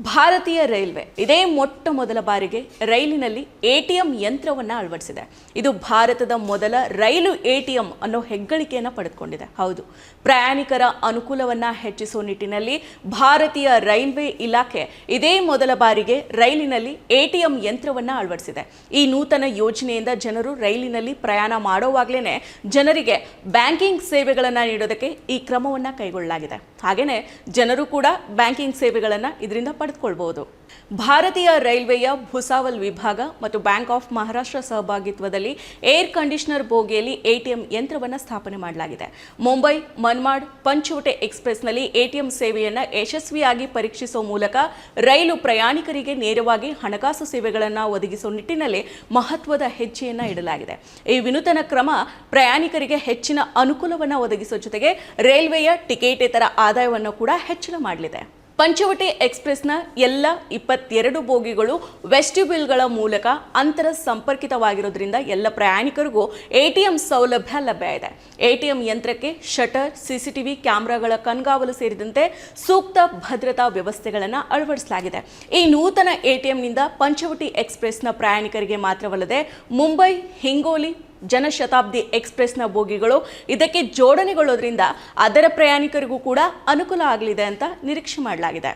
ಭಾರತೀಯ ರೈಲ್ವೆ ಇದೇ ಮೊಟ್ಟ ಮೊದಲ ಬಾರಿಗೆ ರೈಲಿನಲ್ಲಿ ಎಟಿಎಂ ಯಂತ್ರವನ್ನು ಅಳವಡಿಸಿದೆ. ಇದು ಭಾರತದ ಮೊದಲ ರೈಲು ಎಟಿಎಂ ಅನ್ನೋ ಹೆಗ್ಗಳಿಕೆಯನ್ನು ಪಡೆದುಕೊಂಡಿದೆ. ಹೌದು, ಪ್ರಯಾಣಿಕರ ಅನುಕೂಲವನ್ನು ಹೆಚ್ಚಿಸುವ ನಿಟ್ಟಿನಲ್ಲಿ ಭಾರತೀಯ ರೈಲ್ವೆ ಇಲಾಖೆ ಇದೇ ಮೊದಲ ಬಾರಿಗೆ ರೈಲಿನಲ್ಲಿ ಎಟಿಎಂ ಯಂತ್ರವನ್ನು ಅಳವಡಿಸಿದೆ. ಈ ನೂತನ ಯೋಜನೆಯಿಂದ ಜನರು ರೈಲಿನಲ್ಲಿ ಪ್ರಯಾಣ ಮಾಡುವಾಗಲೇ ಜನರಿಗೆ ಬ್ಯಾಂಕಿಂಗ್ ಸೇವೆಗಳನ್ನು ನೀಡೋದಕ್ಕೆ ಈ ಕ್ರಮವನ್ನು ಕೈಗೊಳ್ಳಲಾಗಿದೆ. ಹಾಗೆಯೇ ಜನರು ಕೂಡ ಬ್ಯಾಂಕಿಂಗ್ ಸೇವೆಗಳನ್ನು ಇದರಿಂದ ಪಡೆದುಕೊಳ್ಳಬಹುದು. ಭಾರತೀಯ ರೈಲ್ವೆಯ ಭುಸಾವಲ್ ವಿಭಾಗ ಮತ್ತು ಬ್ಯಾಂಕ್ ಆಫ್ ಮಹಾರಾಷ್ಟ್ರ ಸಹಭಾಗಿತ್ವದಲ್ಲಿ ಏರ್ ಕಂಡೀಷನರ್ ಬೋಗಿಯಲ್ಲಿ ಎಟಿಎಂ ಯಂತ್ರವನ್ನು ಸ್ಥಾಪನೆ ಮಾಡಲಾಗಿದೆ. ಮುಂಬೈ ಮನ್ಮಾಡ್ ಪಂಚವಟಿ ಎಕ್ಸ್ಪ್ರೆಸ್ನಲ್ಲಿ ಎಟಿಎಂ ಸೇವೆಯನ್ನು ಯಶಸ್ವಿಯಾಗಿ ಪರೀಕ್ಷಿಸುವ ಮೂಲಕ ರೈಲು ಪ್ರಯಾಣಿಕರಿಗೆ ನೇರವಾಗಿ ಹಣಕಾಸು ಸೇವೆಗಳನ್ನು ಒದಗಿಸುವ ನಿಟ್ಟಿನಲ್ಲಿ ಮಹತ್ವದ ಹೆಜ್ಜೆಯನ್ನು ಇಡಲಾಗಿದೆ. ಈ ವಿನೂತನ ಕ್ರಮ ಪ್ರಯಾಣಿಕರಿಗೆ ಹೆಚ್ಚಿನ ಅನುಕೂಲವನ್ನು ಒದಗಿಸುವ ಜೊತೆಗೆ ರೈಲ್ವೆಯ ಟಿಕೆಟೇತರ ಆದಾಯವನ್ನು ಕೂಡ ಹೆಚ್ಚಳ ಮಾಡಲಿದೆ. ಪಂಚವಟಿ ಎಕ್ಸ್ಪ್ರೆಸ್ನ ಎಲ್ಲ 22 ಬೋಗಿಗಳು ವೆಸ್ಟಿಬ್ಯೂಲ್ಗಳ ಮೂಲಕ ಅಂತರ ಸಂಪರ್ಕಿತವಾಗಿರೋದ್ರಿಂದ ಎಲ್ಲ ಪ್ರಯಾಣಿಕರಿಗೂ ಎಟಿಎಂ ಸೌಲಭ್ಯ ಲಭ್ಯ ಇದೆ. ಎಟಿಎಂ ಯಂತ್ರಕ್ಕೆ ಶಟರ್, ಸಿಸಿಟಿವಿ ಕ್ಯಾಮೆರಾಗಳ ಕಣ್ಗಾವಲು ಸೇರಿದಂತೆ ಸೂಕ್ತ ಭದ್ರತಾ ವ್ಯವಸ್ಥೆಗಳನ್ನು ಅಳವಡಿಸಲಾಗಿದೆ. ಈ ನೂತನ ಎಟಿಎಂನಿಂದ ಪಂಚವಟಿ ಎಕ್ಸ್ಪ್ರೆಸ್ನ ಪ್ರಯಾಣಿಕರಿಗೆ ಮಾತ್ರವಲ್ಲದೆ ಮುಂಬೈ ಹಿಂಗೋಲಿ ಜನಶತಾಬ್ದಿ ಎಕ್ಸ್ಪ್ರೆಸ್ನ ಬೋಗಿಗಳು ಇದಕ್ಕೆ ಜೋಡಣೆಗೊಳ್ಳೋದ್ರಿಂದ ಅದರ ಪ್ರಯಾಣಿಕರಿಗೂ ಕೂಡ ಅನುಕೂಲ ಆಗಲಿದೆ ಅಂತ ನಿರೀಕ್ಷೆ ಮಾಡಲಾಗಿದೆ.